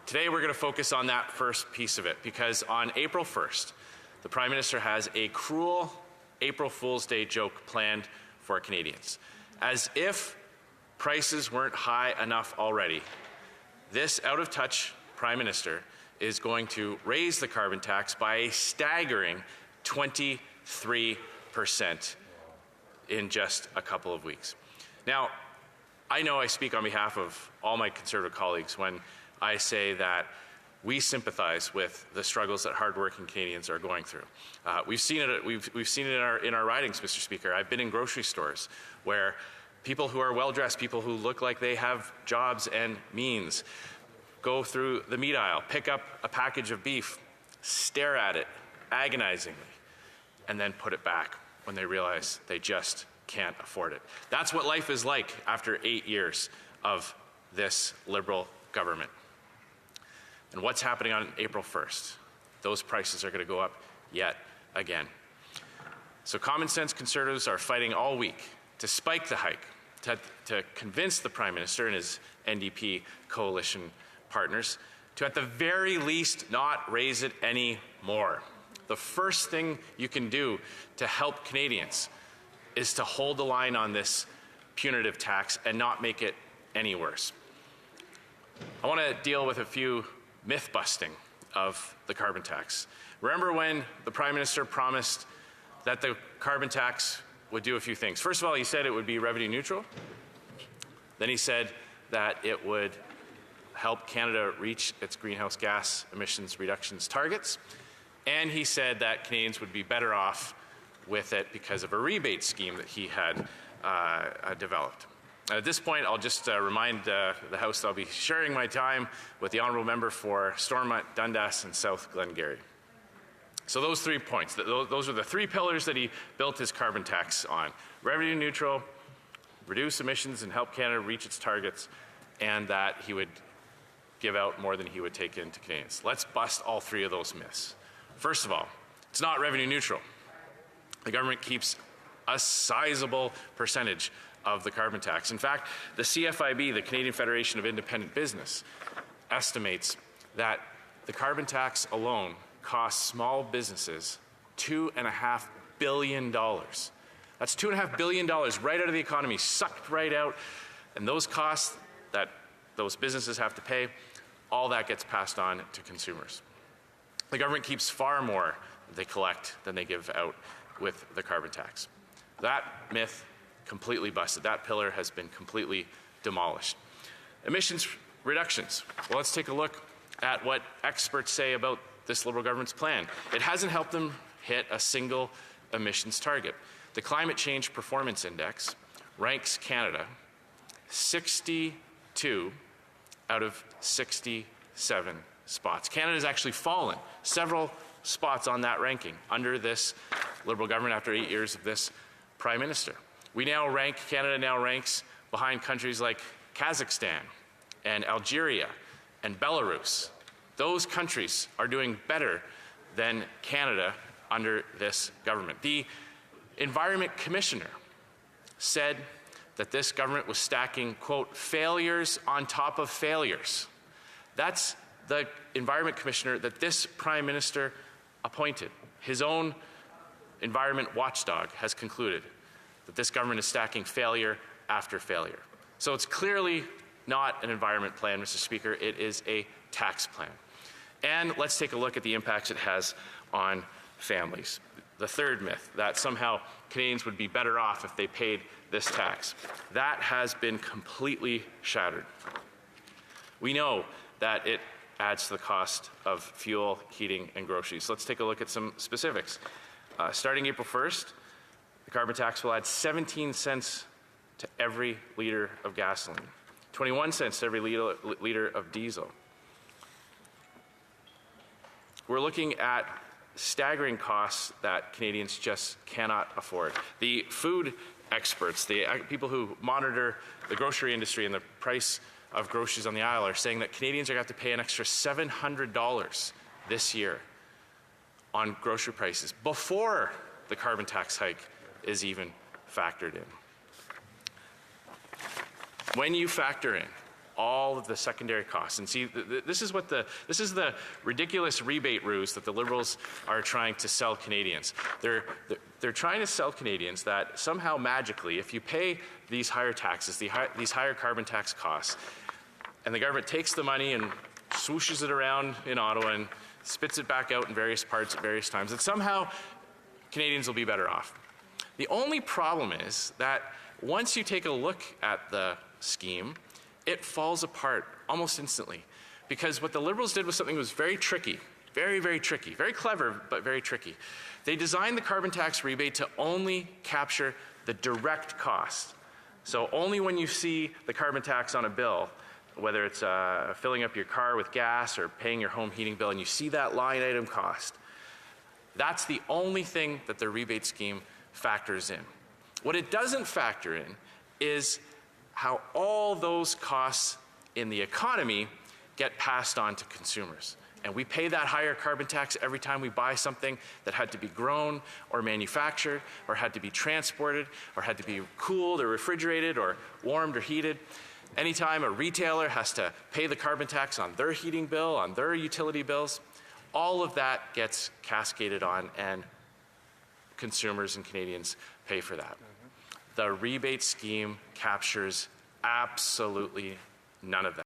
Today we're going to focus on that first piece of it, because on April 1st, the Prime Minister has a cruel April Fool's Day joke planned for Canadians. As if prices weren't high enough already, this out-of-touch Prime Minister is going to raise the carbon tax by a staggering 23% in just a couple of weeks. Now, I know I speak on behalf of all my Conservative colleagues when I say that we sympathize with the struggles that hardworking Canadians are going through. We've seen it. We've seen it in our ridings, Mr. Speaker. I've been in grocery stores where people who are well-dressed, people who look like they have jobs and means, go through the meat aisle, pick up a package of beef, stare at it agonizingly, and then put it back when they realize they just can't afford it. That's what life is like after 8 years of this Liberal government. And what's happening on April 1st? Those prices are going to go up yet again. So common sense Conservatives are fighting all week to spike the hike, to convince the Prime Minister and his NDP coalition partners to, at the very least, not raise it any more. The first thing you can do to help Canadians is to hold the line on this punitive tax and not make it any worse. I want to deal with a few myth-busting of the carbon tax. Remember when the Prime Minister promised that the carbon tax would do a few things? First of all, he said it would be revenue neutral. Then he said that it would help Canada reach its greenhouse gas emissions reductions targets. And he said that Canadians would be better off with it because of a rebate scheme that he had developed. At this point, I'll just remind the House that I'll be sharing my time with the Honourable Member for Stormont, Dundas and South Glengarry. So those 3 points, those are the 3 pillars that he built his carbon tax on. Revenue neutral, reduce emissions and help Canada reach its targets, and that he would give out more than he would take into Canadians. Let's bust all 3 of those myths. First of all, it's not revenue neutral. The government keeps a sizable percentage of the carbon tax. In fact, the CFIB, the Canadian Federation of Independent Business, estimates that the carbon tax alone costs small businesses $2.5 billion. That's $2.5 billion right out of the economy, sucked right out, and those costs that those businesses have to pay, all that gets passed on to consumers. The government keeps far more they collect than they give out with the carbon tax. That myth completely busted. That pillar has been completely demolished. Emissions reductions. Well, let's take a look at what experts say about this Liberal government's plan. It hasn't helped them hit a single emissions target. The Climate Change Performance Index ranks Canada 62 out of 67 spots. Canada's actually fallen several spots on that ranking under this Liberal government after 8 years of this Prime Minister. Canada now ranks behind countries like Kazakhstan and Algeria and Belarus. Those countries are doing better than Canada under this government. The Environment Commissioner said that this government was stacking, quote, failures on top of failures. That's the Environment Commissioner that this Prime Minister appointed. His own environment watchdog has concluded that this government is stacking failure after failure. So it's clearly not an environment plan, Mr. Speaker. It is a tax plan. And let's take a look at the impacts it has on families. The third myth, that somehow Canadians would be better off if they paid this tax. That has been completely shattered. We know that it adds to the cost of fuel, heating, and groceries. Let's take a look at some specifics. Starting April 1st, the carbon tax will add 17 cents to every litre of gasoline, 21 cents to every litre of diesel. We're looking at staggering costs that Canadians just cannot afford. The food experts, the people who monitor the grocery industry and the price of groceries on the aisle are saying that Canadians are going to have to pay an extra $700 this year on grocery prices before the carbon tax hike is even factored in. When you factor in all of the secondary costs. And see, this is the ridiculous rebate ruse that the Liberals are trying to sell Canadians. They're trying to sell Canadians that somehow magically, if you pay these higher taxes, these higher carbon tax costs, and the government takes the money and swooshes it around in Ottawa and spits it back out in various parts at various times, that somehow Canadians will be better off. The only problem is that once you take a look at the scheme, it falls apart almost instantly. Because what the Liberals did was something that was very tricky, very, very tricky, very clever, but very tricky. They designed the carbon tax rebate to only capture the direct cost. So only when you see the carbon tax on a bill, whether it's filling up your car with gas or paying your home heating bill, and you see that line item cost, that's the only thing that the rebate scheme factors in. What it doesn't factor in is how all those costs in the economy get passed on to consumers. And we pay that higher carbon tax every time we buy something that had to be grown or manufactured or had to be transported or had to be cooled or refrigerated or warmed or heated. Anytime a retailer has to pay the carbon tax on their heating bill, on their utility bills, all of that gets cascaded on, and consumers and Canadians pay for that. The rebate scheme captures absolutely none of that.